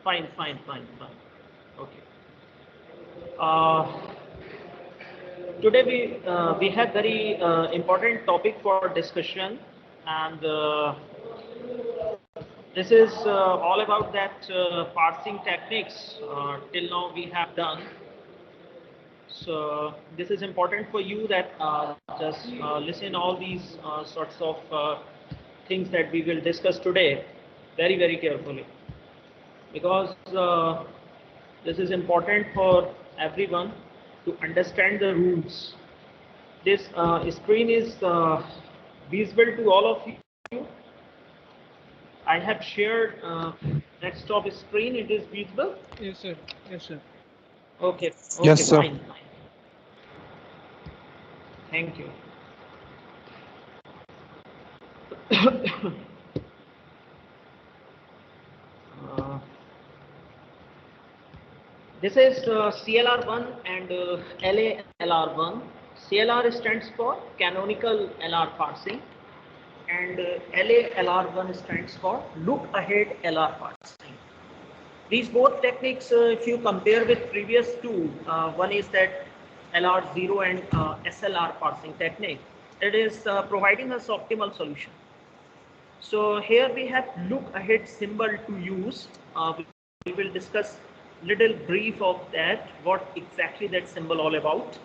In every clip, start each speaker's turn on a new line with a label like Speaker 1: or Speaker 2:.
Speaker 1: fine. Okay. Uh, Today we have very important topic for discussion, and this is all about that parsing techniques till now we have done. So this is important for you that just listen all these sorts of things that we will discuss today very carefully, because this is important for everyone to understand the rules. This screen is visible to all of you. I have shared desktop screen. It is visible.
Speaker 2: Yes, sir. Yes, sir.
Speaker 1: Okay.
Speaker 3: Yes, sir.
Speaker 1: Fine. Thank you. uh, this is CLR1 and LALR1. CLR stands for canonical LR parsing, and LALR1 stands for look ahead LR parsing. These both techniques, if you compare with previous two, one is that LR0 and SLR parsing technique, it is providing us optimal solution. So here we have look ahead symbol to use. We will discuss little brief of that, what exactly that symbol all about.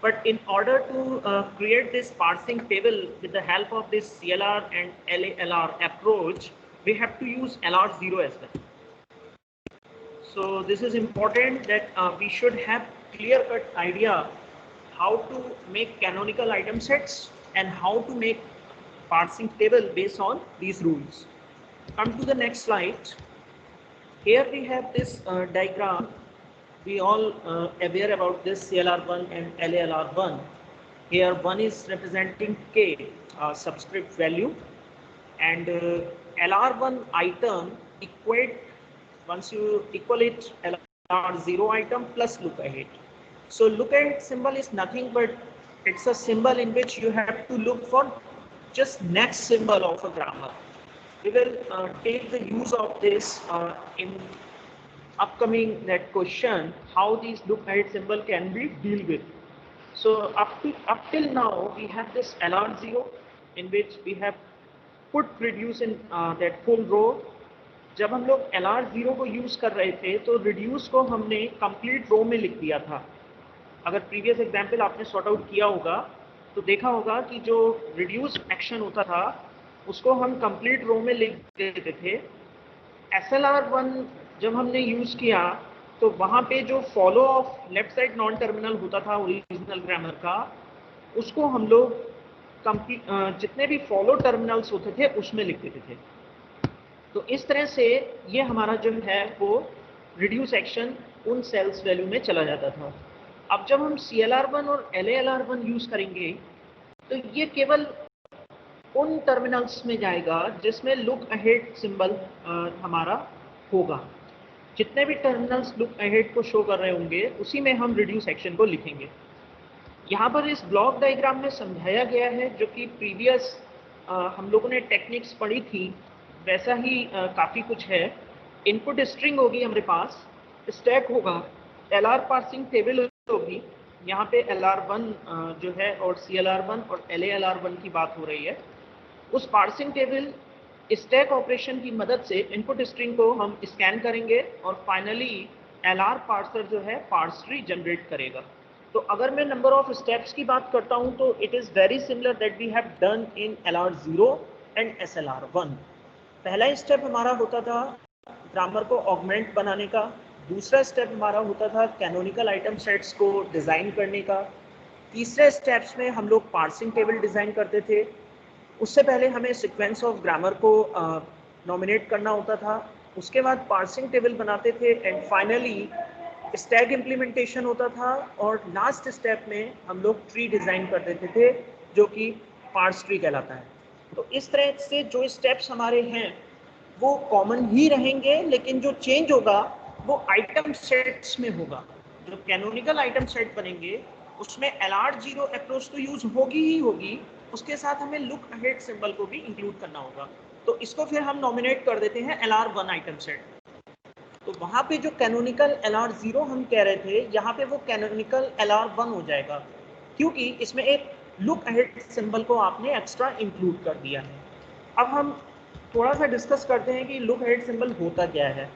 Speaker 1: But in order to create this parsing table with the help of this CLR and LALR approach, we have to use LR0 as well. So this is important that we should have clear-cut idea how to make canonical item sets and how to make parsing table based on these rules. Come to the next slide. Here we have this diagram. We all aware about this CLR1 and LALR1. Here one is representing K subscript value, and LR1 item equate, once you equal it, LR0 item plus look ahead. So look ahead symbol is nothing but it's a symbol in which you have to look for just next symbol of a grammar. We will take the use of this in upcoming that question, how these look ahead symbol can be deal with. So up till now we have this LR0 in which we have put reduce in that full row. जब हम लोग LR0 को use कर रहे थे तो reduce को हमने कंप्लीट रो में लिख दिया था. अगर प्रीवियस एग्जांपल आपने सॉर्ट आउट किया होगा तो देखा होगा कि जो रिड्यूस एक्शन होता था उसको हम कंप्लीट रो में लिख देते थे. SLR1 जब हमने यूज किया तो वहाँ पे जो follow of left side non terminal होता था ओरिजिनल ग्रामर का, उसको हम लोग जितने भी फॉलो टर्मिनल्स होते थे उसमें लिख देते थे. तो इस तरह से ये हमारा जो है वो रिड्यूस एक्शन उन सेल्स वैल्यू में चला जाता था. अब जब हम CLR1 और LALR1 यूज करेंगे तो ये केवल उन टर्मिनल्स में जाएगा जिसमें लुक अहेड सिंबल हमारा होगा. जितने भी टर्मिनल्स लुक अहेड को शो कर रहे होंगे उसी में हम रिड्यूस एक्शन को लिखेंगे. यहाँ पर इस ब्लॉक डायग्राम में समझाया गया है जो कि प्रीवियस हम लोगों ने टेक्निक्स पढ़ी थी वैसा ही काफ़ी कुछ है. इनपुट स्ट्रिंग होगी हमारे पास, स्टैक होगा, LR पार्सिंग टेबल होगी. यहाँ पे LR1 जो है और CLR1 और LALR1 की बात हो रही है. उस पार्सिंग टेबल स्टैक ऑपरेशन की मदद से इनपुट स्ट्रिंग को हम स्कैन करेंगे और फाइनली LR पार्सर जो है पार्स ट्री जनरेट करेगा. तो अगर मैं नंबर ऑफ स्टेप्स की बात करता हूँ तो it is very similar that we have done in LR0 and SLR1. पहला स्टेप हमारा होता था ग्रामर को ऑगमेंट बनाने का. दूसरा स्टेप हमारा होता था कैनोनिकल आइटम सेट्स को डिज़ाइन करने का. तीसरे स्टेप्स में हम लोग पार्सिंग टेबल डिज़ाइन करते थे. उससे पहले हमें सीक्वेंस ऑफ ग्रामर को नॉमिनेट करना होता था. उसके बाद पार्सिंग टेबल बनाते थे एंड फाइनली स्टैक इम्प्लीमेंटेशन होता था. और लास्ट स्टेप में हम लोग ट्री डिज़ाइन कर देते थे जो कि पार्स ट्री कहलाता है. तो इस तरह से जो स्टेप्स हमारे हैं वो कॉमन ही रहेंगे, लेकिन जो चेंज होगा वो आइटम सेट्स में होगा. जो कैनोनिकल आइटम सेट बनेंगे उसमें LR0 अप्रोच तो यूज होगी ही होगी, उसके साथ हमें लुक अहेड सिंबल को भी इंक्लूड करना होगा. तो इसको फिर हम नॉमिनेट कर देते हैं LR1 आइटम सेट. तो वहाँ पे जो कैनोनिकल LR0 हम कह रहे थे, यहाँ पे वो कैनोनिकल LR1 हो जाएगा, क्योंकि इसमें एक लुक अहेड सिंबल को आपने एक्स्ट्रा इंक्लूड कर दिया है। अब हम थोड़ा सा डिस्कस करते हैं कि लुक अहेड सिंबल होता क्या है।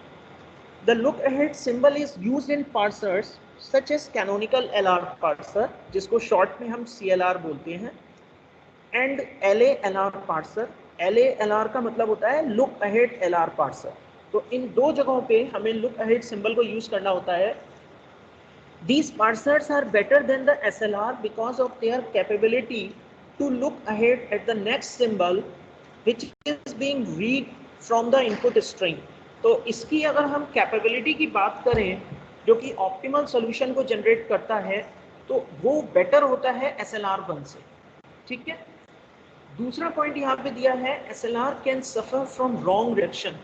Speaker 1: The look ahead symbol is used in parsers such as canonical LR parser, जिसको शॉर्ट में हम CLR बोलते हैं, एंड LA-LR पार्सर। LA-LR का मतलब होता है लुक अहेड LR पार्सर। तो इन दो जगहों पे हमें लुक अहेड सिंबल को यूज करना होता है। These parsers are better than the SLR because of their capability to look ahead at the next symbol which is being read from the input string. तो इसकी अगर हम कैपेबिलिटी की बात करें जो कि ऑप्टिमल सॉल्यूशन को जनरेट करता है, तो वो बेटर होता है SLR1 से। ठीक है, दूसरा पॉइंट यहाँ पे दिया है, SLR can suffer from wrong reduction.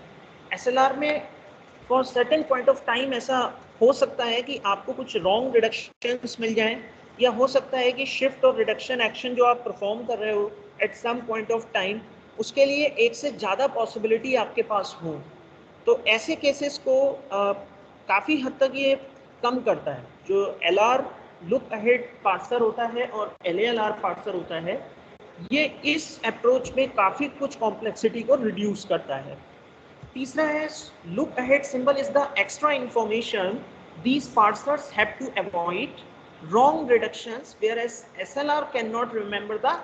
Speaker 1: SLR में for certain point of time ऐसा हो सकता है कि आपको कुछ रॉन्ग रिडक्शंस मिल जाएं, या हो सकता है कि शिफ्ट और रिडक्शन एक्शन जो आप परफॉर्म कर रहे हो at some point of time, उसके लिए एक से ज़्यादा पॉसिबिलिटी आपके पास हो। तो ऐसे केसेस को काफ़ी हद तक ये कम करता है। जो LR लुक अहेड पार्सर होता है और LA-LR पार्सर होता है, ये इस अप्रोच में काफ़ी कुछ कॉम्प्लेक्सिटी को रिड्यूस करता है। तीसरा है, look ahead symbol is the extra information these parsers have to avoid wrong reductions whereas SLR can not remember the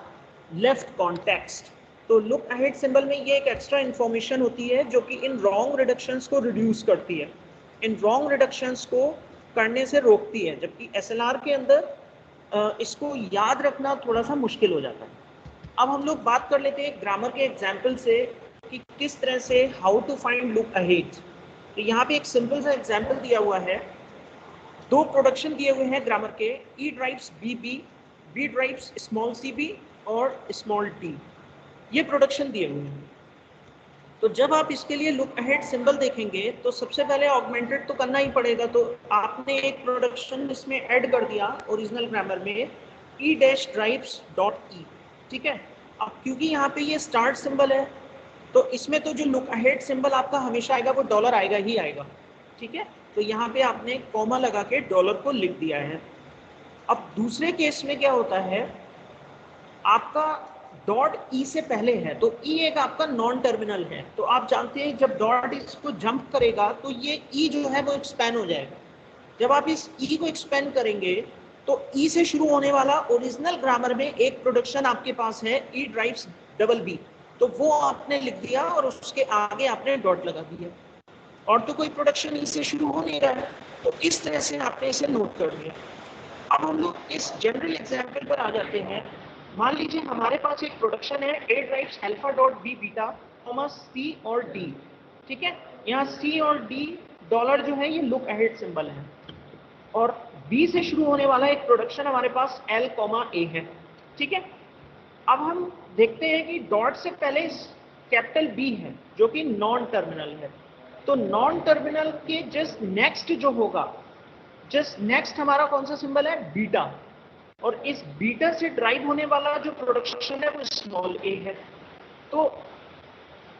Speaker 1: left context. तो लुक अहेड सिंबल में ये एक एक्स्ट्रा इंफॉर्मेशन होती है जो कि इन रॉन्ग रिडक्शंस को रिड्यूस करती है, इन रॉन्ग रिडक्शंस को करने से रोकती है, जबकि SLR के अंदर इसको याद रखना थोड़ा सा मुश्किल हो जाता है। अब हम लोग बात कर लेते हैं ग्रामर के एग्जाम्पल से कि किस तरह से how to find look ahead. तो यहाँ पे एक सिंपल सा एग्जाम्पल दिया हुआ है, दो प्रोडक्शन दिए हुए हैं ग्रामर के, E drives BB, B drives small cb और स्मॉल t, ये प्रोडक्शन दिए हुए हैं। तो जब आप इसके लिए लुक अहेड सिंबल देखेंगे तो सबसे पहले ऑगमेंटेड तो करना ही पड़ेगा। तो आपने एक प्रोडक्शन इसमें ऐड कर दिया ओरिजिनल ग्रामर में, E dash drives dot E. ठीक है, अब क्योंकि यहाँ पे ये स्टार्ट सिंबल है, तो इसमें तो जो लुक अहेड सिंबल आपका हमेशा आएगा वो डॉलर आएगा ही आएगा। ठीक है, तो यहाँ पे आपने कॉमा लगा के डॉलर को लिख दिया है। अब दूसरे केस में क्या होता है, आपका डॉट ई से पहले है, तो ई एक आपका नॉन टर्मिनल है। तो आप जानते हैं जब डॉट इसको जंप करेगा तो ये ई जो है वो एक्सपैंड हो जाएगा। जब आप इस ई को एक्सपैंड करेंगे तो ई से शुरू होने वाला ओरिजिनल ग्रामर में एक प्रोडक्शन आपके पास है, ई ड्राइव्स डबल बी, तो वो आपने लिख दिया और उसके आगे आपने डॉट लगा दिया, और तो कोई प्रोडक्शन ई से शुरू हो नहीं रहा है। तो इस तरह से आपने इसे नोट कर लिया। अब हम लोग इस जनरल एग्जाम्पल पर आ जाते हैं। मान लीजिए हमारे पास एक प्रोडक्शन है, A drives alpha dot B beta comma C और डी। ठीक है, यहाँ सी और डी डॉलर जो है ये लुक अहेड सिंबल है, और बी से शुरू होने वाला एक प्रोडक्शन हमारे पास एल कॉमा ए है। ठीक है, अब हम देखते हैं कि डॉट से पहले कैपिटल बी है जो कि नॉन टर्मिनल है। तो नॉन टर्मिनल के जस्ट नेक्स्ट जो होगा, जस्ट नेक्स्ट हमारा कौन सा सिंबल है, बीटा, और इस बीटा से ड्राइव होने वाला जो प्रोडक्शन है वो स्मॉल ए है। तो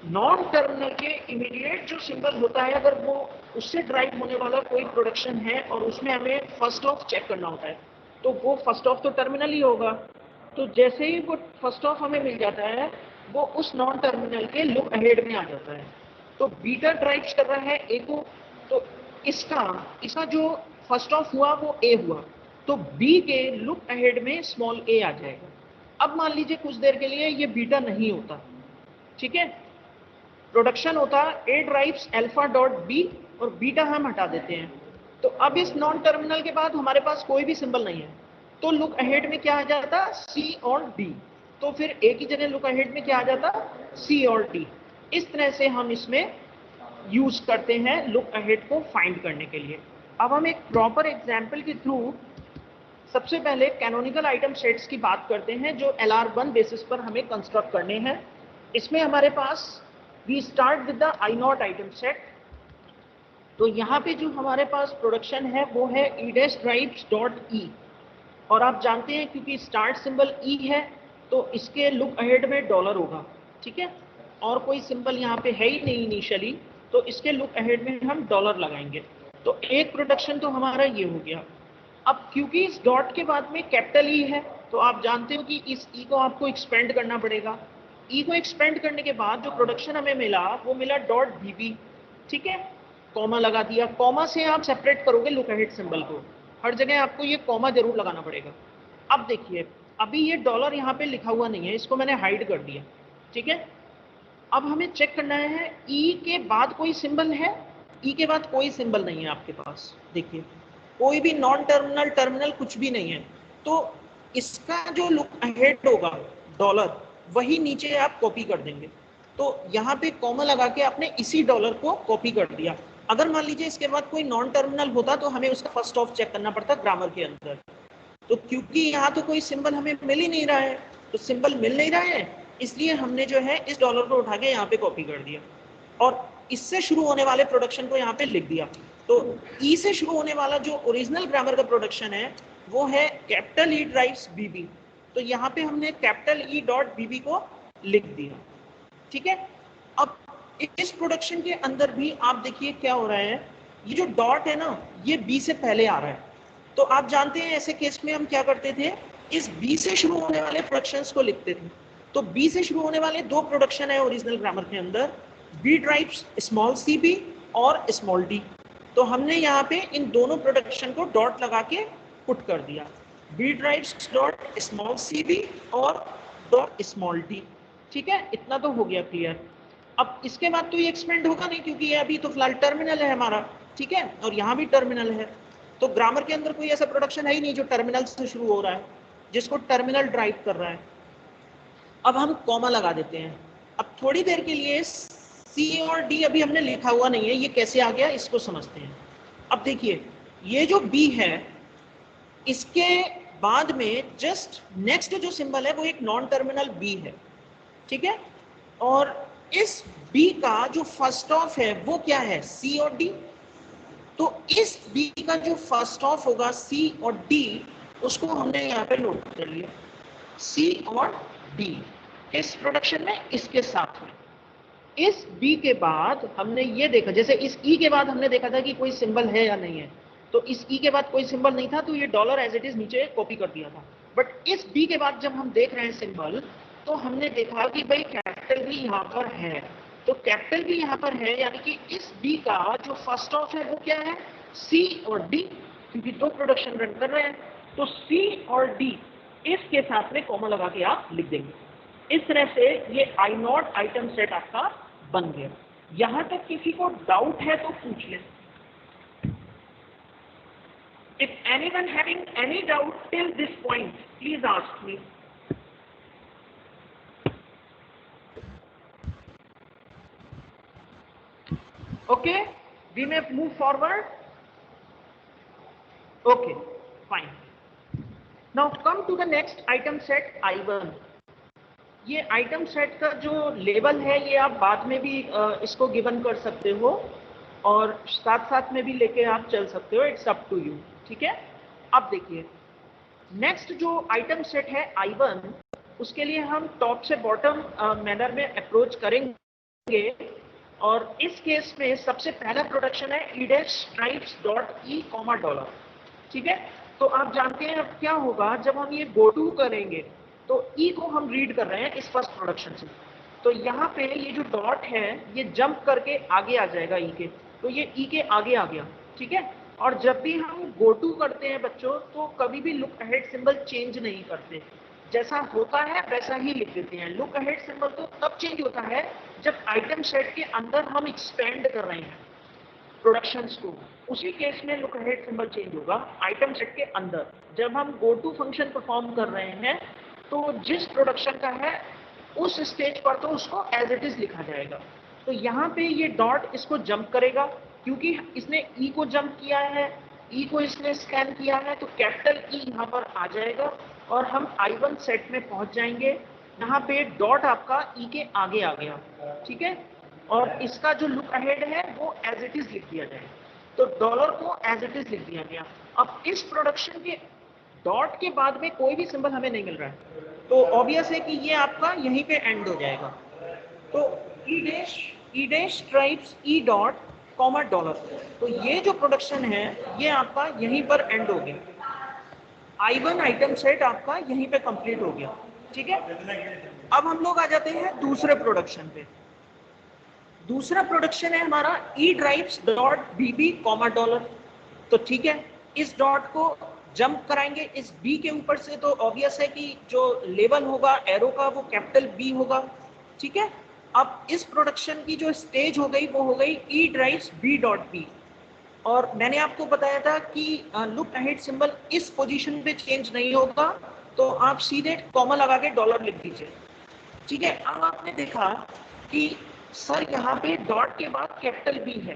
Speaker 1: नॉन टर्मिनल के इमीडिएट जो सिंबल होता है, अगर वो उससे ड्राइव होने वाला कोई प्रोडक्शन है और उसमें हमें फर्स्ट ऑफ चेक करना होता है, तो वो फर्स्ट ऑफ तो टर्मिनल ही होगा। तो जैसे ही वो फर्स्ट ऑफ हमें मिल जाता है, वो उस नॉन टर्मिनल के लुक अहेड में आ जाता है। तो बीटा ड्राइव कर रहा है ए को, तो इसका जो फर्स्ट ऑफ हुआ वो ए हुआ, तो बी के लुक अहेड में स्मॉल ए आ जाएगा। अब मान लीजिए कुछ देर के लिए ये बीटा नहीं होता, ठीक है, प्रोडक्शन होता ए ड्राइव्स अल्फा डॉट बी और बीटा हम हटा देते हैं। तो अब इस नॉन टर्मिनल के बाद हमारे पास कोई भी सिंबल नहीं है, तो लुक अहेड में क्या आ जाता, सी और डी। तो फिर ए की जगह लुक अहेड में क्या आ जाता, सी और डी। इस तरह से हम इसमें यूज करते हैं लुक अहेड को फाइंड करने के लिए। अब हम एक प्रॉपर एग्जाम्पल के थ्रू सबसे पहले कैनोनिकल आइटम सेट्स की बात करते हैं जो LR1 बेसिस पर हमें कंस्ट्रक्ट करने हैं। इसमें हमारे पास we start with the I naught item set. तो यहाँ पे जो हमारे पास प्रोडक्शन है वो है ई डैश ड्राइव्स डॉट ई, और आप जानते हैं क्योंकि स्टार्ट सिंबल ई है तो इसके लुक अहेड में डॉलर होगा। ठीक है, और कोई सिंबल यहाँ पे है ही नहीं इनिशियली, तो इसके लुक अहेड में हम डॉलर लगाएंगे। तो एक प्रोडक्शन तो हमारा ये हो गया। अब क्योंकि इस डॉट के बाद में कैपिटल ई है, तो आप जानते हो कि इस ई को आपको एक्सपेंड करना पड़ेगा। ई को एक्सपेंड करने के बाद जो प्रोडक्शन हमें मिला वो मिला डॉट बीबी, ठीक है, कॉमा लगा दिया। कॉमा से आप सेपरेट करोगे लुक अहेड सिंबल को, हर जगह आपको ये कॉमा जरूर लगाना पड़ेगा। अब देखिए अभी ये डॉलर यहाँ पे लिखा हुआ नहीं है, इसको मैंने हाइड कर दिया, ठीक है। अब हमें चेक करना है ई के बाद कोई सिंबल है, ई के बाद कोई सिंबल नहीं है आपके पास, देखिए कोई भी नॉन टर्मिनल टर्मिनल कुछ भी नहीं है, तो इसका जो लुक अहेड होगा डॉलर वही नीचे आप कॉपी कर देंगे। तो यहाँ पे कॉमा लगा के आपने इसी डॉलर को कॉपी कर दिया। अगर मान लीजिए इसके बाद कोई नॉन टर्मिनल होता तो हमें उसका फर्स्ट ऑफ चेक करना पड़ता ग्रामर के अंदर। तो क्योंकि यहाँ तो कोई सिंबल हमें मिल ही नहीं रहा है, तो सिंबल मिल नहीं रहा है, इसलिए हमने जो है इस डॉलर को उठा के यहाँ पे कॉपी कर दिया और इससे शुरू होने वाले प्रोडक्शन को यहाँ पे लिख दिया। तो ई से शुरू होने वाला जो ओरिजिनल ग्रामर का प्रोडक्शन है वो है कैपिटल ई ड्राइव्स बीबी, तो यहाँ पे हमने कैपिटल ई डॉट बीबी को लिख दिया, ठीक है। अब इस प्रोडक्शन के अंदर भी आप देखिए क्या हो रहा है, ये जो डॉट है ना ये बी से पहले आ रहा है। तो आप जानते हैं ऐसे केस में हम क्या करते थे, इस बी से शुरू होने वाले प्रोडक्शंस को लिखते थे। तो बी से शुरू होने वाले दो प्रोडक्शन है ओरिजिनल ग्रामर के अंदर, B drives small C B और स्मॉल डी। तो हमने यहाँ पे इन दोनों प्रोडक्शन को डॉट लगा के पुट कर दिया, B drives dot small C B और डॉट स्मॉल डी, ठीक है। इतना तो हो गया क्लियर। अब इसके बाद तो ये एक्सपेंड होगा नहीं क्योंकि ये अभी तो फिलहाल टर्मिनल है हमारा, ठीक है, और यहाँ भी टर्मिनल है। तो ग्रामर के अंदर कोई ऐसा प्रोडक्शन है ही नहीं जो टर्मिनल से शुरू हो रहा है, जिसको टर्मिनल ड्राइव कर रहा है। अब हम कॉमा लगा देते हैं। अब थोड़ी देर के लिए सी और डी अभी हमने लिखा हुआ नहीं है, ये कैसे आ गया इसको समझते हैं। अब देखिए ये जो बी है इसके बाद में जस्ट नेक्स्ट जो सिंबल है वो एक नॉन टर्मिनल बी है, ठीक है। और इस बी का जो फर्स्ट ऑफ है वो क्या है, सी और डी। तो इस बी का जो फर्स्ट ऑफ होगा सी और डी, उसको हमने यहाँ पे नोट कर लिया, सी और डी इस प्रोडक्शन में इसके साथ में। इस बी के बाद हमने ये देखा, जैसे इस ई के बाद हमने देखा था कि कोई सिंबल है या नहीं है, तो इस ई के बाद कोई सिंबल नहीं था तो ये डॉलर एज इट इज नीचे कॉपी कर दिया था। बट इस बी के बाद जब हम देख रहे हैं सिंबल, तो हमने देखा कि भाई कैपिटल भी यहाँ पर है, तो कैपिटल भी यहाँ पर है, यानी कि इस बी का जो फर्स्ट ऑफ है वो क्या है, सी और डी, क्योंकि दो प्रोडक्शन रन कर रहे हैं। तो सी और डी इसके साथ में कॉमा लगा के आप लिख देंगे। इस तरह से ये आई नॉट आइटम सेट आपका बन गया। यहां तक किसी को डाउट है तो पूछ लें। If anyone having any doubt till this point, please ask me. Okay, we may move forward. Okay, fine. Now come to the next item set I1. ये आइटम सेट का जो लेवल है ये आप बाद में भी इसको गिवन कर सकते हो और साथ साथ में भी लेके आप चल सकते हो, इट्स अप टू यू, ठीक है। अब देखिए नेक्स्ट जो आइटम सेट है I1, उसके लिए हम टॉप से बॉटम मैनर में अप्रोच करेंगे और इस केस में सबसे पहला प्रोडक्शन है e-stripes.e, डॉलर, ठीक है। तो आप जानते हैं अब क्या होगा जब हम ये गो टू करेंगे, तो ई को हम रीड कर रहे हैं इस फर्स्ट प्रोडक्शन से, तो यहाँ पे ये जो डॉट है ये जंप करके आगे आ जाएगा ई के, तो ये ई के आगे आ गया, ठीक है। और जब भी हम गो टू करते हैं बच्चों, तो कभी भी लुक अहेड सिंबल चेंज नहीं करते, जैसा होता है वैसा ही लिख देते हैं। लुक अहेड सिंबल तो तब चेंज होता है जब आइटम सेट के अंदर हम एक्सपेंड कर रहे हैं प्रोडक्शंस को, उसी केस में लुक अहेड सिंबल चेंज होगा आइटम सेट के अंदर। जब हम गो टू फंक्शन परफॉर्म कर रहे हैं तो जिस प्रोडक्शन का है उस स्टेज पर तो उसको एज इट इज लिखा जाएगा। तो यहाँ पे ये डॉट इसको जंप करेगा, क्योंकि इसने ई को जंप किया है, ई को इसने स्कैन किया है, तो कैपिटल ई यहाँ पर आ जाएगा और हम I1 सेट में पहुंच जाएंगे। यहाँ पे डॉट आपका ई के आगे आ गया, ठीक है, और इसका जो लुक अहेड है वो एज इट इज लिख दिया जाएगा। तो डॉलर को एज इट इज लिख दिया गया। अब इस प्रोडक्शन के डॉट के बाद में कोई भी सिंबल हमें नहीं मिल रहा है, तो ऑब्वियस है कि ये आपका यहीं पे एंड हो जाएगा। तो ई डैश ई dash stripes E dot comma dollar. तो ये जो प्रोडक्शन है ये आपका यहीं पर एंड हो गया। I1 आइटम सेट आपका यहीं पे कंप्लीट हो गया। ठीक है, अब हम लोग आ जाते हैं दूसरे प्रोडक्शन पे। दूसरा प्रोडक्शन है हमारा ई ड्राइव्स डॉट बीबी कॉमा डॉलर। तो ठीक है, इस डॉट को जंप कराएंगे इस बी के ऊपर से, तो ऑब्वियस है कि जो लेवल होगा एरो का वो कैपिटल बी होगा। ठीक है, अब इस प्रोडक्शन की जो स्टेज हो गई वो हो गई ई ड्राइव्स बी डॉट बी। और मैंने आपको बताया था कि लुक अहेड सिंबल इस पोजीशन पे चेंज नहीं होगा, तो आप सीधे कॉमा लगा के डॉलर लिख दीजिए। ठीक है, अब आपने देखा कि सर यहाँ पे डॉट के बाद कैपिटल बी है,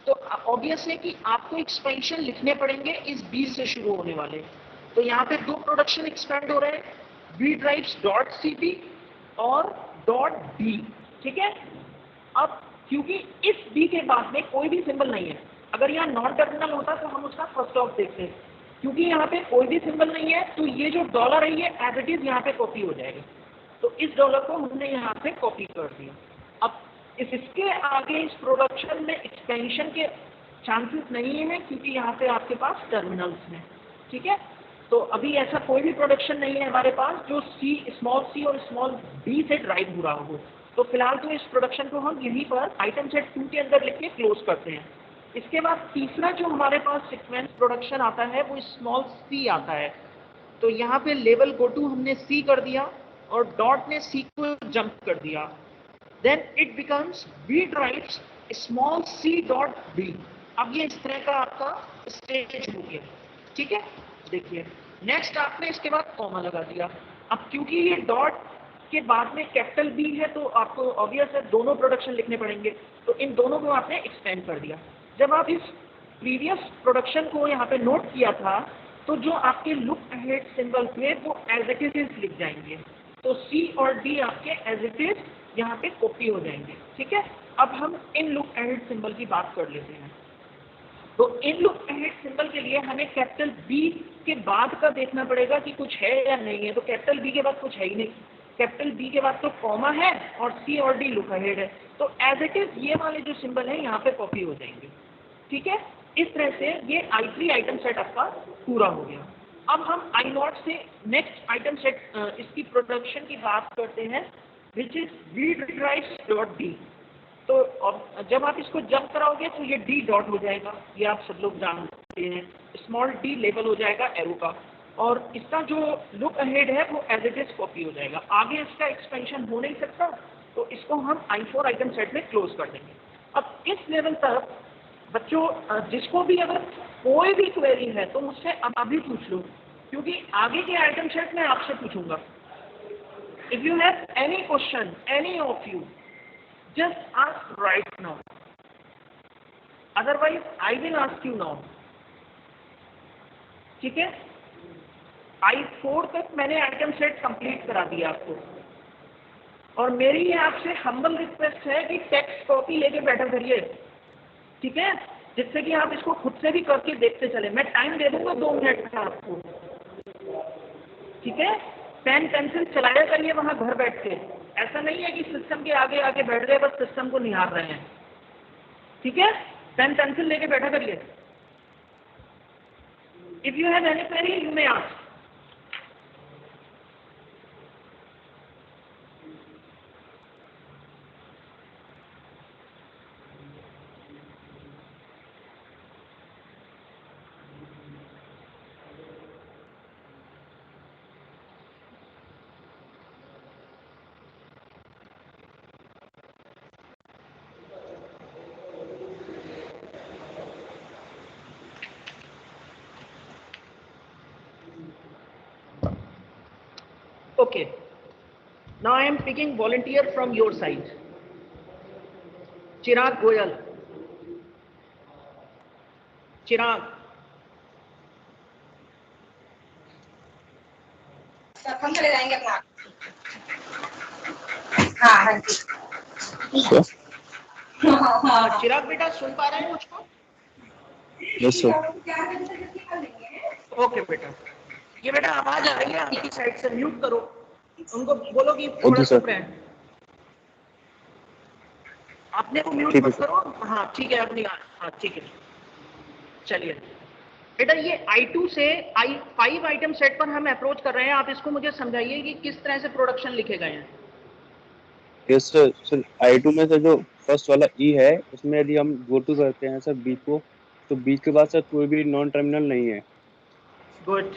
Speaker 1: तो ऑब्वियस है कि आपको एक्सपेंशन लिखने पड़ेंगे इस बी से शुरू होने वाले। तो यहाँ पे दो प्रोडक्शन एक्सपेंड हो रहे हैं, B drives dot C B और डॉट बी। ठीक है, अब क्योंकि इस बी के बाद में कोई भी सिंबल नहीं है, अगर यहाँ नॉन टर्मिनल होता तो हम उसका फर्स्ट ऑफ देखते हैं, क्योंकि यहाँ पे कोई भी सिंबल नहीं है तो ये जो डॉलर है ये एज इट इज यहाँ पे कॉपी हो जाएगा। तो इस डॉलर को हमने यहाँ पे कॉपी कर दिया। अब इसके आगे इस प्रोडक्शन में एक्सपेंशन के चांसेस नहीं है क्योंकि यहाँ पे आपके पास टर्मिनल्स हैं। ठीक है, तो अभी ऐसा कोई भी प्रोडक्शन नहीं है हमारे पास जो स्मॉल सी और स्मॉल डी से ड्राइव हो रहा हो। तो फिलहाल तो इस प्रोडक्शन को हम यहीं पर आइटम सेट 2 के अंदर लिख के क्लोज करते हैं। इसके बाद तीसरा जो हमारे पास सीक्वेंस प्रोडक्शन आता है वो स्मॉल सी आता है। तो यहाँ पे लेवल गो टू हमने सी कर दिया और डॉट ने सी को जंप कर दिया, then it becomes B drives small C dot B. अब ये इस तरह का आपका स्टेज हो गया। ठीक है, देखिए नेक्स्ट आपने इसके बाद कॉमा लगा दिया। अब क्योंकि ये डॉट के बाद में कैपिटल बी है तो आपको ऑब्वियस है दोनों प्रोडक्शन लिखने पड़ेंगे, तो इन दोनों को आपने एक्सटेंड कर दिया। जब आप इस प्रीवियस प्रोडक्शन को यहाँ पे नोट किया था तो जो आपके लुक अहेड सिंबल थे वो एज इट इज लिख जाएंगे, तो सी और डी आपके एज इट इज यहाँ पे कॉपी हो जाएंगे। ठीक है, अब हम इन लुक अहेड सिंबल की बात कर लेते हैं। तो इन लुक अहेड सिंबल के लिए हमें कैपिटल बी के बाद का देखना पड़ेगा कि कुछ है या नहीं है। तो कैपिटल बी के बाद कुछ है ही नहीं, कैपिटल बी के बाद तो कॉमा है और सी और डी लुक अहेड है, तो एज इट इज ये वाले जो सिंबल है यहाँ पे कॉपी हो जाएंगे। ठीक है, इस तरह से ये I3 आइटम सेट आपका पूरा हो गया। अब हम I0 से नेक्स्ट आइटम सेट इसकी प्रोडक्शन की बात करते हैं, which is B drives dot D. तो जब आप इसको जंप कराओगे तो ये डी डॉट हो जाएगा, ये आप सब लोग जानते हैं। स्मॉल डी लेवल हो जाएगा एरो का, और इसका जो लुक अहेड है वो एज इट इज कॉपी हो जाएगा। आगे इसका एक्सपेंशन हो नहीं सकता, तो इसको हम I4 आइटम सेट में क्लोज कर देंगे। अब इस लेवल तक बच्चों जिसको भी अगर कोई भी क्वेरी है तो मुझसे अब अभी पूछ लो, क्योंकि आगे के आइटम सेट में आपसे पूछूंगा। If you have any question any of you just ask right now, otherwise I will ask you now. ठीक है, I4 तक मैंने आइटम सेट कंप्लीट करा दिया आपको, और मेरी ये आपसे हम्बल रिक्वेस्ट है कि टेक्स्ट कॉपी लेके बैठा करिए। ठीक है, जिससे कि आप इसको खुद से भी करके देखते चले। मैं टाइम दे दूंगा 2 मिनट का आपको। ठीक है, पेन पेंसिल चलाया करिए वहां घर बैठ के, ऐसा नहीं है कि सिस्टम के आगे आगे बैठ गए बस सिस्टम को निहार रहे हैं। ठीक है, पेन पेंसिल लेके बैठा करिए। If you have any query you may ask. Okay, now I am picking volunteer from your side. चिराग गोयल, चिराग।
Speaker 2: हम चले जाएंगे अपना। हाँ हाँ जी।
Speaker 1: चिराग बेटा सुन पा रहे हैं मुझको?
Speaker 3: Yes sir.
Speaker 1: ओके बेटा, ये बेटा आवाज आ रही है आपकी साइड से, म्यूट करो, उनको बोलो कि थोड़ा चुप रहें। अपने को म्यूट
Speaker 3: ठीक है
Speaker 1: मत
Speaker 3: सर।
Speaker 1: करो। हाँ ठीक है, अपनी हाँ ठीक है। चलिए बेटा, ये I2 से I5 आइटम सेट पर हम अप्रोच कर रहे हैं। आप इसको मुझे समझाइए कि किस तरह से प्रोडक्शन लिखे गए हैं।
Speaker 3: Yes sir. सर I2 में सर जो फर्स्ट वाला ई है, उसमें यदि हम गो टू करते हैं सर बी को, तो बी के बाद सर कोई भी नॉन टर्मिनल नहीं है,
Speaker 1: गुड।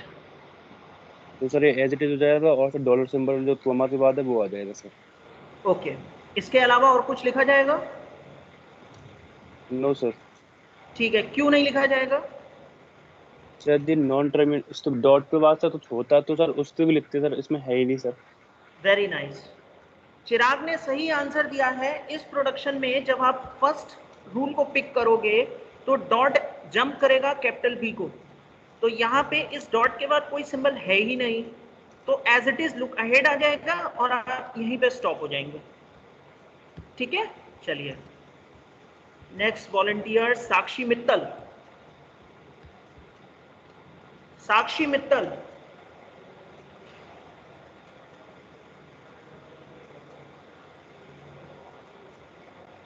Speaker 3: तो सर ये एज इट इज हो जाएगा, और सर डॉलर सिंबल जो कोमा के बाद है वो आ जाएगा सर।
Speaker 1: ओके, इसके अलावा और कुछ लिखा जाएगा?
Speaker 3: No sir.
Speaker 1: ठीक है, क्यों नहीं लिखा जाएगा?
Speaker 3: सर यदि नॉन टर्मिनल इस तो डॉट के बाद सर कुछ होता तो सर उस पे भी लिखते सर, इसमें है ही नहीं सर।
Speaker 1: Very nice. चिराग ने सही आंसर दिया है। इस प्रोडक्शन में जब आप फर्स्ट रूल को पिक करोगे तो डॉट जंप करेगा कैपिटल बी को, तो यहाँ पे इस डॉट के बाद कोई सिंबल है ही नहीं, तो as it is look ahead आ जाएगा और आप यहीं पे स्टॉप हो जाएंगे। ठीक है, चलिए next volunteer Sakshi Mittal. Sakshi Mittal,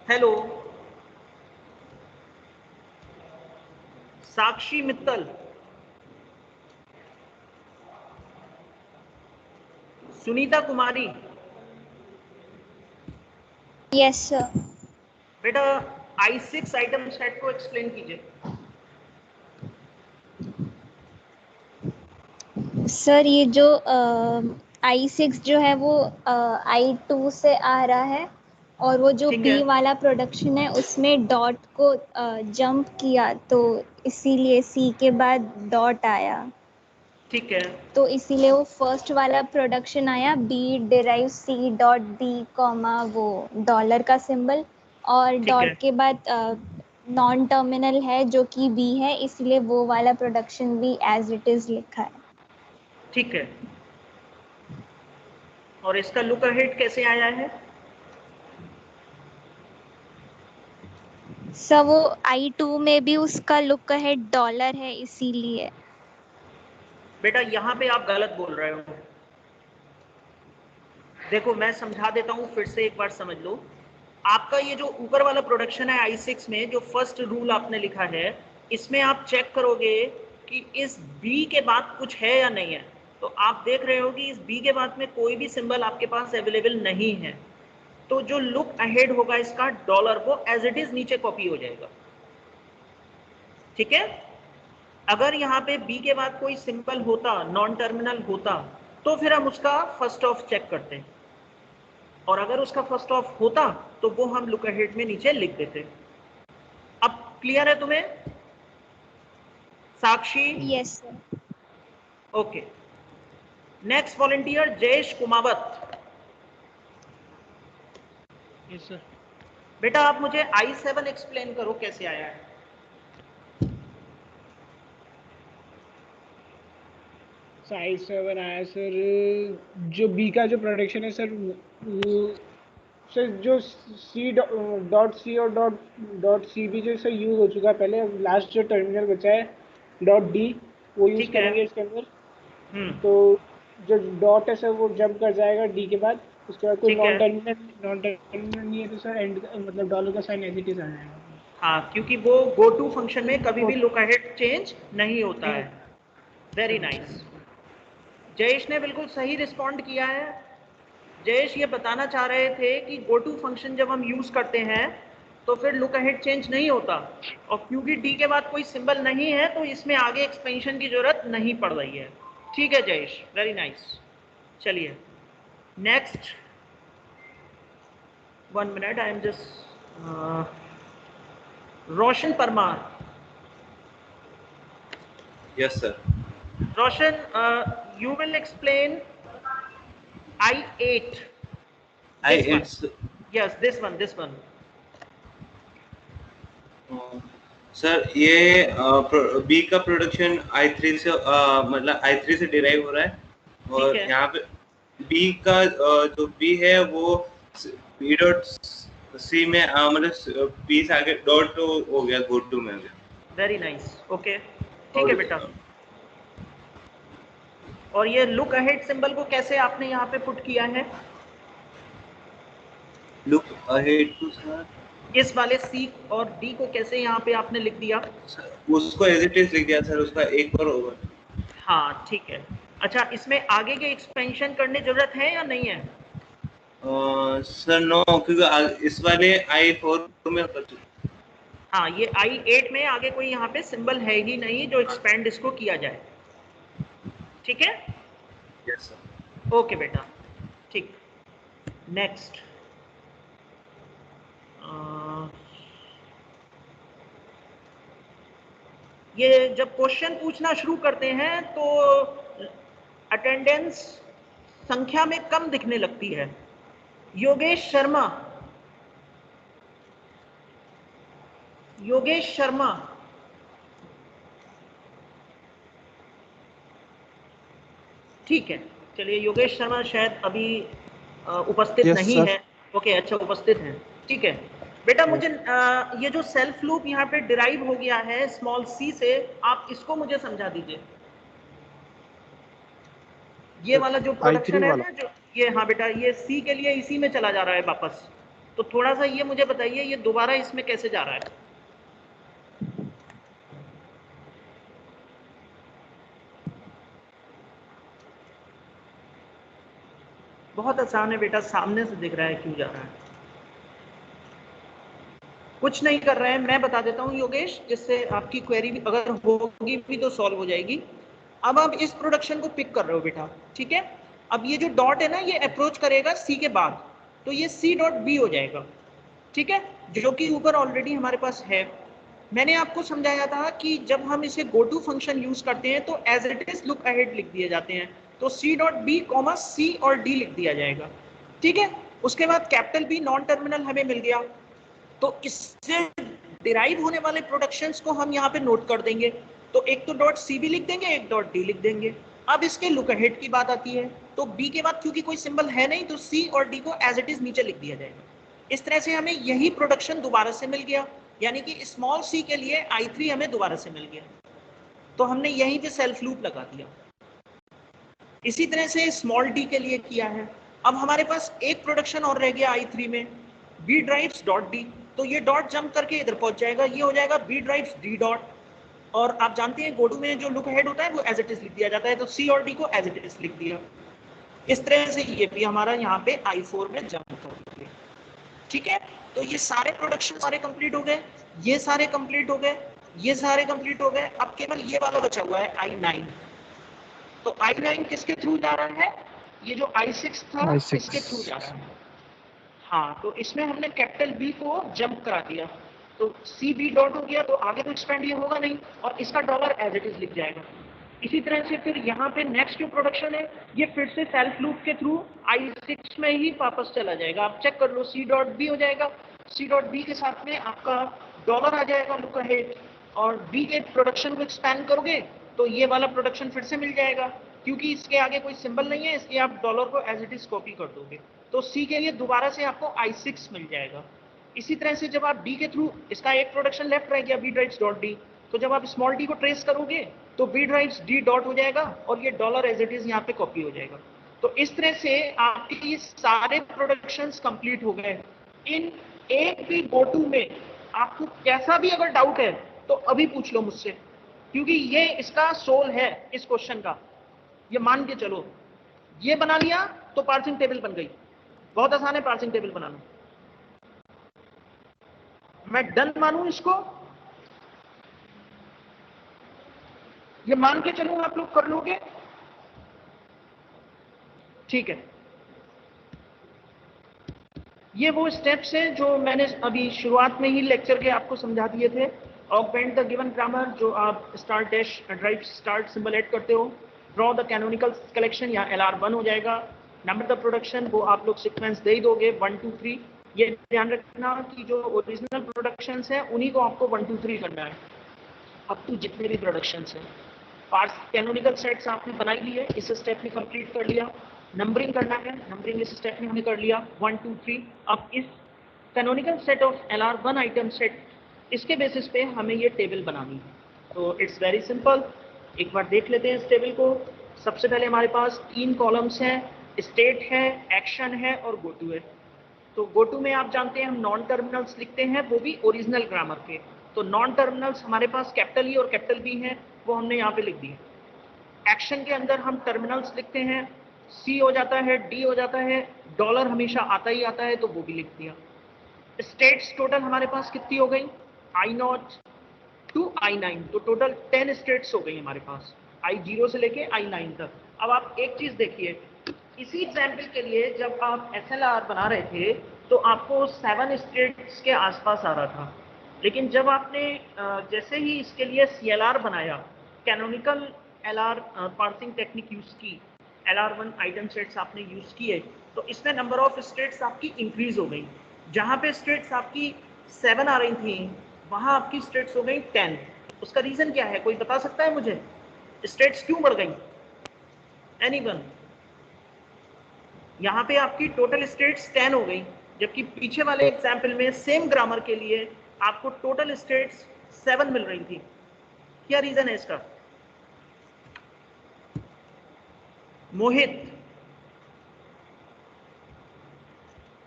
Speaker 1: hello. Sakshi Mittal, Sunita Kumari.
Speaker 4: Yes sir.
Speaker 1: बेटा I6 आइटम सेट को एक्सप्लेन कीजिए।
Speaker 4: सर ये जो I6 जो है वो I2 से आ रहा है, और वो जो
Speaker 1: ठीक है,
Speaker 4: B वाला प्रोडक्शन है उसमें डॉट को जंप किया, तो इसीलिए C के बाद डॉट आया,
Speaker 1: ठीक है,
Speaker 4: तो इसीलिए वो फर्स्ट वाला प्रोडक्शन आया B derive C dot D comma वो डॉलर का सिंबल, और
Speaker 1: ठीक है,
Speaker 4: डॉट के बाद नॉन टर्मिनल है जो कि B है, इसलिए वो वाला प्रोडक्शन भी एज इट इज लिखा है।
Speaker 1: ठीक है। और इसका लुक अहेड कैसे आया है?
Speaker 4: सर वो I2 में भी उसका लुक अहेड डॉलर है, इसीलिए।
Speaker 1: बेटा यहाँ पे आप गलत बोल रहे हो। देखो मैं समझा देता हूँ, फिर से एक बार समझ लो। आपका ये जो ऊपर वाला प्रोडक्शन है I6 में, जो फर्स्ट रूल आपने लिखा है, इसमें आप चेक करोगे कि इस B के बाद कुछ है या नहीं है, तो आप देख रहे हो कि इस B के बाद में कोई भी सिंबल आपके पास अवेलेबल नहीं है, तो जो लुक अहेड होगा इसका डॉलर, वो एज इट इज नीचे कॉपी हो जाएगा। ठीक है, अगर यहाँ पे B के बाद कोई सिंबल होता, नॉन टर्मिनल होता, तो फिर हम उसका फर्स्ट ऑफ चेक करते हैं, और अगर उसका फर्स्ट ऑफ होता तो वो हम लुक अहेड में नीचे लिख देते। अब क्लियर है तुम्हें Sakshi?
Speaker 4: Yes sir.
Speaker 1: Okay, next volunteer Jayesh Kumawat.
Speaker 5: Yes sir.
Speaker 1: बेटा आप मुझे I7 एक्सप्लेन करो कैसे आया है।
Speaker 5: I7 आया सर, जो बी का जो प्रोडक्शन है सर, वो सर जो सी डॉट सी और डॉट सी भी जो सर यूज हो चुका है पहले, अब लास्ट जो टर्मिनल बचा है डॉट डी, वो यूज
Speaker 1: ठीक है,
Speaker 5: करेंगे इसके अंदर। तो जो डॉट है सर वो जंप कर जाएगा डी के बाद, उसके बाद कोई
Speaker 1: ठीक है।
Speaker 5: नॉन टर्मिनल नहीं है, तो सर एंड मतलब डॉलर का साइन एज इट इज आ जाएगा।
Speaker 1: हाँ, क्योंकि वो गो टू फंक्शन में कभी भी लुक अहेड चेंज नहीं होता
Speaker 5: नहीं
Speaker 1: है। Very nice. जयेश ने बिल्कुल सही रिस्पॉन्ड किया है। जयेश ये बताना चाह रहे थे कि गो टू फंक्शन जब हम यूज करते हैं तो फिर लुक अहेड चेंज नहीं होता, और क्योंकि डी के बाद कोई सिंबल नहीं है तो इसमें आगे एक्सपेंशन की जरूरत नहीं पड़ रही है। ठीक है जयेश, वेरी नाइस। चलिए next, 1 minute, I am just Roshan Parmar.
Speaker 6: Yes, sir.
Speaker 1: Roshan, you will explain I8. This one.
Speaker 6: It's
Speaker 1: Yes, this one.
Speaker 6: Sir ये बी का प्रोडक्शन I3 से मतलब I3 से डिराइव हो रहा है, और
Speaker 1: ठीक है।
Speaker 6: यहाँ पे बी का जो बी है वो बी डॉट सी में मतलब बी से आगे डॉट हो गया, गो टू में हो गया।
Speaker 1: वेरी नाइस, ओके ठीक है बेटा। और ये लुक अहेड सिंबल को कैसे आपने यहाँ पे पुट किया है?
Speaker 6: लुक अहेड टू सर,
Speaker 1: इस वाले सी और डी को कैसे यहाँ पे आपने लिख दिया?
Speaker 6: उसको एज इट इज लिख दिया सर, उसका एक और ओवर।
Speaker 1: हाँ ठीक है। अच्छा, इसमें आगे के एक्सपेंशन करने जरूरत है या नहीं है?
Speaker 6: सर नो, क्योंकि इस वाले I4 में कर चुके।
Speaker 1: हाँ, ये I8 में आगे कोई यहाँ पे सिंबल है ही नहीं जो एक्सपेंड इसको किया जाए। ठीक है,
Speaker 6: यस सर।
Speaker 1: ओके बेटा, ठीक। नेक्स्ट, ये जब क्वेश्चन पूछना शुरू करते हैं तो अटेंडेंस संख्या में कम दिखने लगती है। योगेश शर्मा, योगेश शर्मा, ठीक है, चलिए योगेश शर्मा शायद अभी उपस्थित
Speaker 3: Yes,
Speaker 1: नहीं
Speaker 3: sir.
Speaker 1: है। ओके, अच्छा उपस्थित हैं, ठीक है बेटा। मुझे ये जो सेल्फ लूप यहाँ पे डिराइव हो गया है स्मॉल सी से, आप इसको मुझे समझा दीजिए। ये वाला जो प्रोडक्शन है
Speaker 3: वाला।
Speaker 1: ना, जो ये, हाँ बेटा, ये सी के लिए इसी में चला जा रहा है वापस, तो थोड़ा सा ये मुझे बताइए ये दोबारा इसमें कैसे जा रहा है? बहुत आसान है बेटा, सामने से दिख रहा है क्यों जा रहा है। कुछ नहीं कर रहे हैं, मैं बता देता हूँ योगेश, जिससे आपकी क्वेरी भी अगर होगी भी तो सॉल्व हो जाएगी। अब आप इस प्रोडक्शन को पिक कर रहे हो बेटा, ठीक है। अब ये जो डॉट है ना, ये अप्रोच करेगा सी के बाद, तो ये सी डॉट बी हो जाएगा, ठीक है, जो कि ऊपर ऑलरेडी हमारे पास है। मैंने आपको समझाया था कि जब हम इसे गो टू फंक्शन यूज करते हैं तो as it is look ahead लिख दिए जाते हैं, तो C dot B comma C और डी लिख दिया जाएगा, ठीक है। उसके बाद कैपिटल बी नॉन टर्मिनल हमें मिल गया, तो इससे डिराइव होने वाले प्रोडक्शंस को हम यहाँ पे नोट कर देंगे। तो एक तो डॉट सी भी लिख देंगे, एक डॉट डी लिख देंगे। अब इसके लुक अहेड की बात आती है, तो बी के बाद क्योंकि कोई सिंबल है नहीं, तो सी और डी को एज इट इज नीचे लिख दिया जाएगा। इस तरह से हमें यही प्रोडक्शन दोबारा से मिल गया, यानी कि स्मॉल सी के लिए I3 हमें दोबारा से मिल गया, तो हमने यहीं पे सेल्फ लूप लगा दिया। इसी तरह से स्मॉल डी के लिए किया है। अब हमारे पास एक प्रोडक्शन और रह गया I3 में, बी ड्राइव्स डॉट डी, तो ये डॉट जंप करके इधर पहुंच जाएगा, ये हो जाएगा बी ड्राइव्स डी डॉट। और आप जानते हैं गोटू में जो लुक अहेड होता है वो एज इट इज लिख दिया जाता है, तो सी और डी को एज इट इज लिख दिया। इस तरह से ये भी हमारा यहाँ पे I4 में जंप कर दिया, ठीक है। तो ये सारे प्रोडक्शन सारे कंप्लीट हो गए, ये सारे कंप्लीट हो गए, ये सारे कंप्लीट हो गए। अब केवल ये वाला बचा हुआ है I9, तो I9 किसके थ्रू जा रहा है? ये जो I6 था इसके थ्रू जा रहा है। हाँ, तो इसमें हमने कैपिटल बी को जंप करा दिया, तो सी बी डॉट हो गया, तो आगे तो एक्सपेंड ये होगा नहीं, और इसका डॉलर एज इट इज लिख जाएगा। इसी तरह से फिर यहाँ पे नेक्स्ट जो प्रोडक्शन है, ये फिर से सेल्फ लूप के थ्रू I6 में ही वापस चला जाएगा। आप चेक कर लो, सी डॉट बी हो जाएगा, सी डॉट बी के साथ में आपका डॉलर आ जाएगा लुक अहेड, और बी के प्रोडक्शन को एक्सपैंड करोगे तो ये वाला प्रोडक्शन फिर से मिल जाएगा, क्योंकि इसके आगे कोई सिंबल नहीं है, इसलिए आप डॉलर को एज इट इज कॉपी कर दोगे, तो सी के लिए दोबारा से आपको I6 मिल जाएगा। इसी तरह से जब आप डी के थ्रू, इसका एक प्रोडक्शन लेफ्ट रह गया बी ड्राइव्स डॉट डी, तो जब आप स्मॉल डी को ट्रेस करोगे तो बी ड्राइव्स डी डॉट हो जाएगा, और ये डॉलर एज इट इज यहाँ पे कॉपी हो जाएगा। तो इस तरह से आपके ये सारे प्रोडक्शंस कंप्लीट हो गए। इन एक भी गोटू में आपको कैसा भी अगर डाउट है तो अभी पूछ लो मुझसे, क्योंकि ये इसका सोल है इस क्वेश्चन का। ये मान के चलो, ये बना लिया तो पार्सिंग टेबल बन गई, बहुत आसान है पार्सिंग टेबल बनाना। मैं डन मानूं इसको, ये मान के चलूं आप लोग कर लोगे, ठीक है। ये वो स्टेप्स हैं जो मैंने अभी शुरुआत में ही लेक्चर के आपको समझा दिए थे। ऑगमेंट द गिवन ग्रामर, जो आप start dash drive start symbol add करते हो, ड्रॉ द कैनोनिकल कलेक्शन, यहाँ LR1 हो जाएगा। नंबर द प्रोडक्शन, वो आप लोग सीक्वेंस दे ही दोगे 1 2 3। ये ध्यान रखना कि जो ओरिजिनल प्रोडक्शंस हैं उन्हीं को आपको 1 2 3 करना है, अब तो जितने भी प्रोडक्शंस हैं। पार्ट्स कैनोनिकल सेट्स आपने बनाई ली है, इस स्टेप में कंप्लीट कर लिया। नंबरिंग करना है, नंबरिंग इस स्टेप में हमने कर लिया 1 2 3। अब इस canonical set of LR1 item set, इसके बेसिस पे हमें ये टेबल बनानी है। तो इट्स वेरी सिंपल, एक बार देख लेते हैं इस टेबल को। सबसे पहले हमारे पास 3 कॉलम्स हैं, स्टेट है, एक्शन है और गो टू है। तो गो टू में आप जानते हैं हम नॉन टर्मिनल्स लिखते हैं, वो भी ओरिजिनल ग्रामर के। तो नॉन टर्मिनल्स हमारे पास कैपिटल ई और कैपिटल बी हैं, वो हमने यहाँ पे लिख दिए। एक्शन के अंदर हम टर्मिनल्स लिखते हैं, सी हो जाता है, डी हो जाता है, डॉलर हमेशा आता ही आता है, तो वो भी लिख दिया। स्टेट्स टोटल हमारे पास कितनी हो गई, I0 टू I9, तो टोटल 10 स्टेट्स हो गई हमारे पास, I0 से लेके I9 तक। अब आप एक चीज देखिए, इसी एग्जाम्पल के लिए जब आप SLR बना रहे थे तो आपको 7 स्टेट्स के आसपास आ रहा था, लेकिन जब आपने जैसे ही इसके लिए CLR बनाया, canonical LR parsing technique use की, LR1 आइटम सेट्स आपने यूज किए, तो इसमें नंबर ऑफ स्टेट्स आपकी इंक्रीज हो गई। जहाँ पे स्टेट्स आपकी 7 आ रही थी, वहाँ आपकी स्टेट्स हो गई 10। उसका रीजन क्या है, कोई बता सकता है मुझे? स्टेट्स क्यों बढ़ गई? एनीवन? यहाँ पे आपकी टोटल स्टेट्स 10 हो गई, जबकि पीछे वाले एग्जाम्पल में सेम ग्रामर के लिए आपको टोटल स्टेट्स 7 मिल रही थी। क्या रीजन है इसका? मोहित,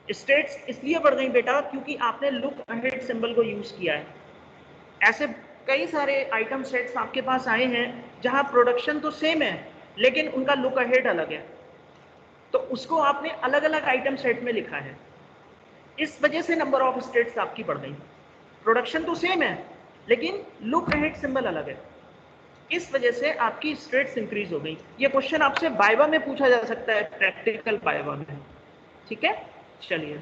Speaker 1: स्टेट्स इसलिए बढ़ गई बेटा क्योंकि आपने लुक अहेड सिंबल को यूज किया है। ऐसे कई सारे आइटम सेट्स आपके पास आए हैं जहां प्रोडक्शन तो सेम है लेकिन उनका लुक अहेड अलग है, तो उसको आपने अलग अलग आइटम सेट में लिखा है। इस वजह से नंबर ऑफ स्टेट्स आपकी बढ़ गई। प्रोडक्शन तो सेम है लेकिन लुक अहेड सिंबल अलग है, इस वजह से आपकी स्टेट्स इंक्रीज हो गई। ये क्वेश्चन आपसे वाइवा में पूछा जा सकता है, प्रैक्टिकल वाइवा में। ठीक है, चलिए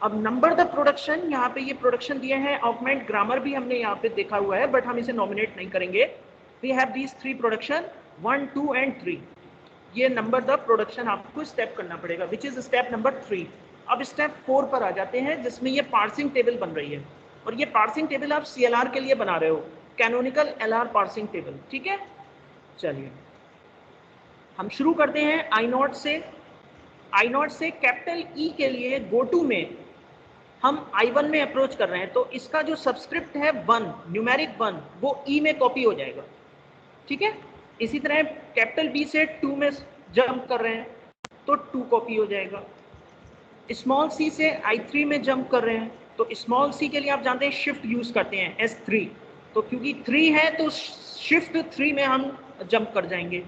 Speaker 1: अब नंबर द प्रोडक्शन, यहाँ पे ये प्रोडक्शन दिए हैं। ऑगमेंट ग्रामर भी हमने यहाँ पे देखा हुआ है, बट हम इसे नॉमिनेट नहीं करेंगे। We have these 3 production 1, 2 and 3। ये नंबर द प्रोडक्शन आपको स्टेप करना पड़ेगा, विच इज स्टेप नंबर 3। अब स्टेप 4 पर आ जाते हैं, जिसमें ये पार्सिंग टेबल बन रही है, और ये पार्सिंग टेबल आप CLR के लिए बना रहे हो, कैनोनिकल LR पार्सिंग टेबल। ठीक है, चलिए हम शुरू करते हैं I0 से। I0 से कैपिटल E के लिए गो टू में हम I1 में अप्रोच कर रहे हैं, तो इसका जो सबस्क्रिप्ट है 1, न्यूमेरिक 1, वो E में कॉपी हो जाएगा। ठीक है, इसी तरह कैपिटल B से 2 में जंप कर रहे हैं तो 2 कॉपी हो जाएगा। स्मॉल c से I3 में जंप कर रहे हैं, तो स्मॉल c के लिए आप जानते हैं शिफ्ट यूज करते हैं S3, तो क्योंकि 3 है तो शिफ्ट 3 में हम जंप कर जाएंगे।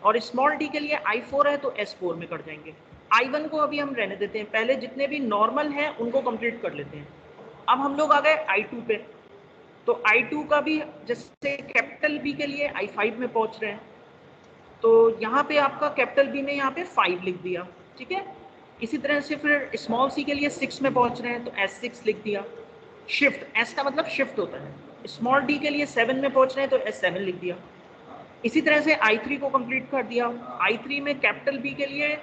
Speaker 1: और स्मॉल d के लिए I4 है तो S4 में कर जाएंगे। I1 को अभी हम रहने देते हैं, पहले जितने भी नॉर्मल हैं उनको कंप्लीट कर लेते हैं। अब हम लोग आ गए I2 पे, तो I2 का भी जैसे कैपिटल B के लिए I5 में पहुंच रहे हैं, तो यहाँ पे आपका कैपिटल B ने यहाँ पे 5 लिख दिया। ठीक है, इसी तरह से फिर स्मॉल c के लिए 6 में पहुंच रहे हैं तो S6 लिख दिया। शिफ्ट, S का मतलब शिफ्ट होता है। स्मॉल d के लिए 7 में पहुंच रहे हैं तो S7 लिख दिया। इसी तरह से I3 को कंप्लीट कर दिया। I3 में कैपिटल B के लिए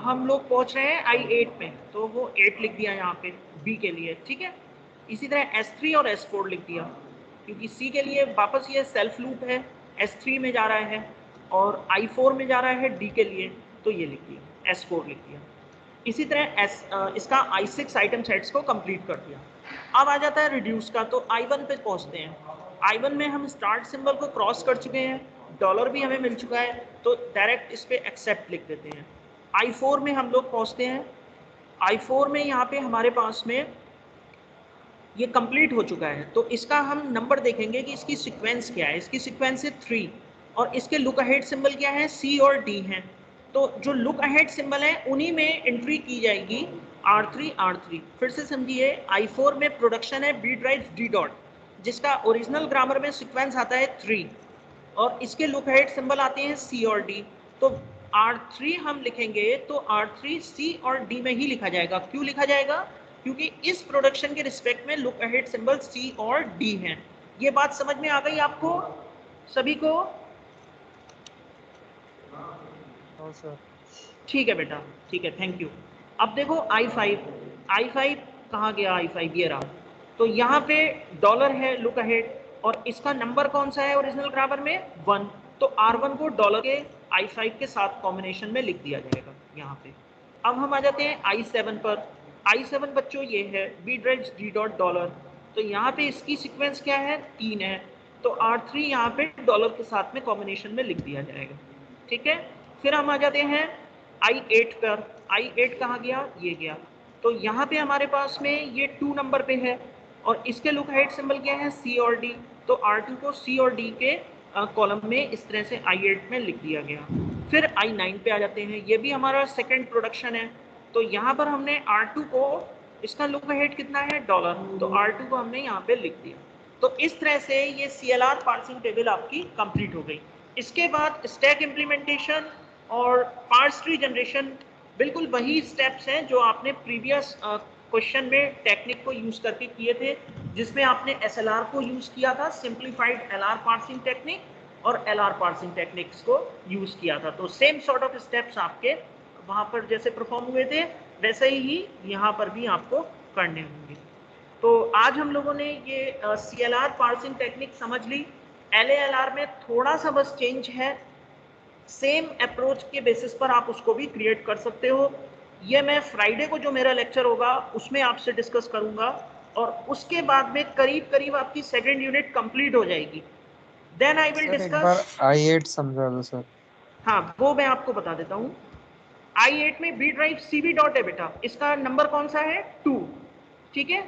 Speaker 1: हम लोग पहुंच रहे हैं I8 में, तो वो 8 लिख दिया यहाँ पे B के लिए। ठीक है, इसी तरह S3 और S4 लिख दिया, क्योंकि C के लिए वापस ये सेल्फ लूप है, S3 में जा रहा है और I4 में जा रहा है D के लिए, तो ये लिख दिया, S4 लिख दिया। इसी तरह इसका I6 आइटम सेट्स को कंप्लीट कर दिया। अब आ जाता है रिड्यूस का, तो I1 पे पहुंचते हैं। I1 में हम स्टार्ट सिंबल को क्रॉस कर चुके हैं, डॉलर भी हमें मिल चुका है, तो डायरेक्ट इस पे एक्सेप्ट लिख देते हैं। I4 में हम लोग पहुंचते हैं। I4 में यहाँ पे हमारे पास में ये कंप्लीट हो चुका है, तो इसका हम नंबर देखेंगे कि इसकी सीक्वेंस क्या है। इसकी सीक्वेंस है 3 और इसके लुक अहेड सिंबल क्या है, C और D हैं। तो जो लुक अहेड सिंबल है उन्हीं में एंट्री की जाएगी R3 R3। फिर से समझिए, I4 में प्रोडक्शन है B ड्राइव D डॉट, जिसका ओरिजिनल ग्रामर में सीक्वेंस आता है 3 और इसके लुक अहेड सिंबल आते हैं C और D। तो R3 हम लिखेंगे तो R3 C और D में ही लिखा जाएगा। क्यों लिखा जाएगा? क्योंकि इस प्रोडक्शन के रिस्पेक्ट में लुक अहेड सिंबल C और D हैं। ये बात समझ में आ गई आपको सभी को? ठीक है बेटा, ठीक है, थैंक यू। अब देखो I5 कहाँ गया? I5 ये रहा। तो यहाँ पे डॉलर है लुक अहेड और इसका नंबर कौन सा है ओरिजिनल ग्रामर में? 1, तो R1 को डॉलर के I5 के साथ कॉम्बिनेशन में लिख दिया जाएगा यहाँ पे। अब हम आ जाते हैं I7 पर। I7 बच्चों ये है B drive D dot dollar, तो यहाँ पे इसकी सीक्वेंस क्या है? 3 है, तो R3 यहाँ पे डॉलर के साथ में कॉम्बिनेशन में लिख दिया जाएगा। ठीक है, फिर हम आ जाते हैं I8 पर। I8 कहाँ गया? ये गया। तो यहाँ पे हमारे पास में ये 2 नंबर पे है और इसके लुक अहेड सिंबल क्या है, C और D। तो R2 को C और D के कॉलम में इस तरह से I8 में लिख दिया गया। फिर I9 पे आ जाते हैं, ये भी हमारा सेकंड प्रोडक्शन है। तो यहाँ पर हमने R2 को, इसका लुक अहेड कितना है, $, तो R2 को हमने यहाँ पे लिख दिया। तो इस तरह से ये CLR पार्सिंग टेबल आपकी कंप्लीट हो गई। इसके बाद स्टैक इम्प्लीमेंटेशन और पार्स ट्री जनरेशन बिल्कुल वही स्टेप्स हैं जो आपने प्रीवियस क्वेश्चन में टेक्निक को यूज करके किए थे, जिसमें आपने SLR को यूज किया था, सिंप्लीफाइड LR पार्सिंग टेक्निक और LR पार्सिंग टेक्निक्स को यूज किया था। तो सेम सॉर्ट ऑफ स्टेप्स आपके वहां पर जैसे परफॉर्म हुए थे वैसे ही यहाँ पर भी आपको करने होंगे। तो आज हम लोगों ने ये CLR पार्सिंग टेक्निक समझ ली। LALR में थोड़ा सा बस चेंज है, सेम अप्रोच के बेसिस पर आप उसको भी क्रिएट कर सकते हो। ये मैं फ्राइडे को जो मेरा लेक्चर होगा उसमें आपसे डिस्कस करूंगा और उसके बाद में करीब करीब आपकी सेकंड यूनिट कंप्लीट हो जाएगी। देन आई विल
Speaker 7: सर एक बार
Speaker 1: डिस्कस।
Speaker 7: I8 समझा दो सर।
Speaker 1: हाँ, वो मैं आपको बता देता हूँ। I8 में बी ड्राइव CV डॉट है बेटा, इसका नंबर कौन सा है, 2, ठीक है।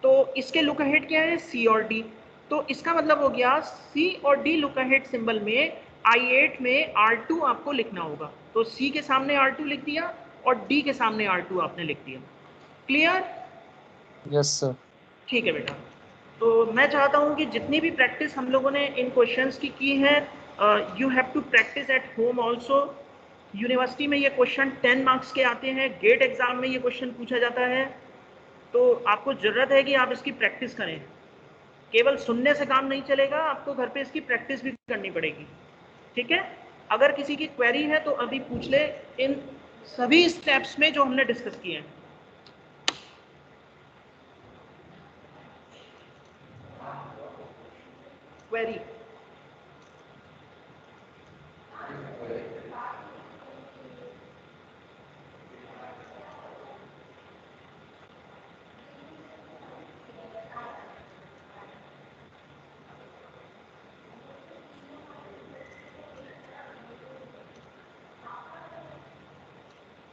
Speaker 1: तो इसके लुक अहेड क्या है, C और D। तो इसका मतलब हो गया C और D लुक अहेड सिंबल में I8 में R2 आपको लिखना होगा। तो C के सामने R2 लिख दिया और D के सामने R2 आपने लिख दिया। क्लियर?
Speaker 7: Yes sir.
Speaker 1: ठीक है बेटा। तो मैं चाहता हूँ कि जितनी भी प्रैक्टिस हम लोगों ने इन क्वेश्चंस की है, you have to practice at home also. University में ये क्वेश्चन 10 मार्क्स के आते हैं, गेट एग्जाम में ये क्वेश्चन पूछा जाता है। तो आपको जरूरत है कि आप इसकी प्रैक्टिस करें, केवल सुनने से काम नहीं चलेगा, आपको घर पे इसकी प्रैक्टिस भी करनी पड़ेगी, ठीक है। अगर किसी की क्वेरी है तो अभी पूछ ले इन सभी स्टेप्स में जो हमने डिस्कस किए हैं। क्वेरी?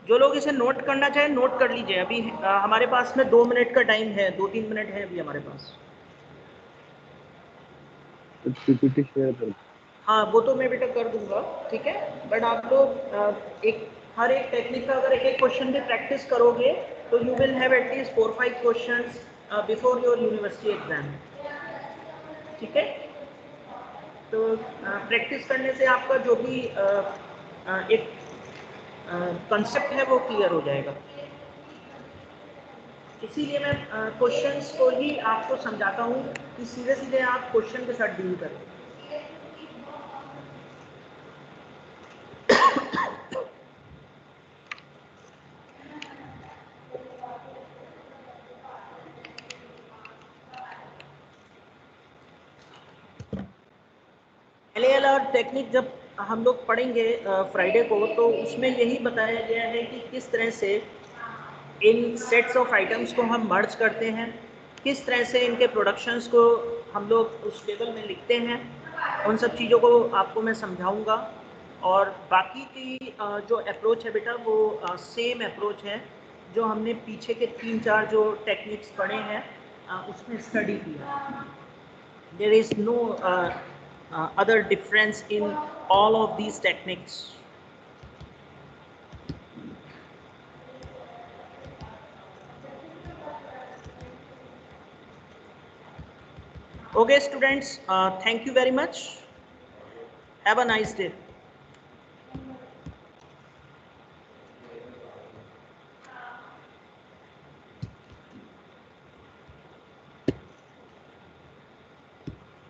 Speaker 1: जो लोग इसे नोट करना चाहें नोट कर लीजिए। अभी हमारे पास में 2 मिनट का टाइम है, 2-3 मिनट है अभी हमारे पास।
Speaker 3: PPT शेयर कर।
Speaker 1: हाँ, वो तो मैं बेटा कर दूंगा, ठीक है। बट आप लोग हर एक टेक्निक का अगर एक क्वेश्चन भी प्रैक्टिस करोगे तो you will have at least 4-5 questions before your university exam, ठीक है। तो प्रैक्टिस करने से आपका जो भी एक कंसेप्ट है वो क्लियर हो जाएगा। इसीलिए मैं क्वेश्चंस को ही आपको समझाता हूँ कि सीधे सीधे आप क्वेश्चन के साथ डील करें। LALR टेक्निक जब हम लोग पढ़ेंगे फ्राइडे को, तो उसमें यही बताया गया है कि किस तरह से इन सेट्स ऑफ आइटम्स को हम मर्ज करते हैं, किस तरह से इनके प्रोडक्शंस को हम लोग उस टेबल में लिखते हैं। उन सब चीज़ों को आपको मैं समझाऊंगा। और बाकी की जो अप्रोच है बेटा वो सेम अप्रोच है जो हमने पीछे के 3-4 जो टेक्निक्स पढ़े हैं उसमें स्टडी किया। There is no other difference in all of these techniques. Okay students, thank you very much. Have a nice day.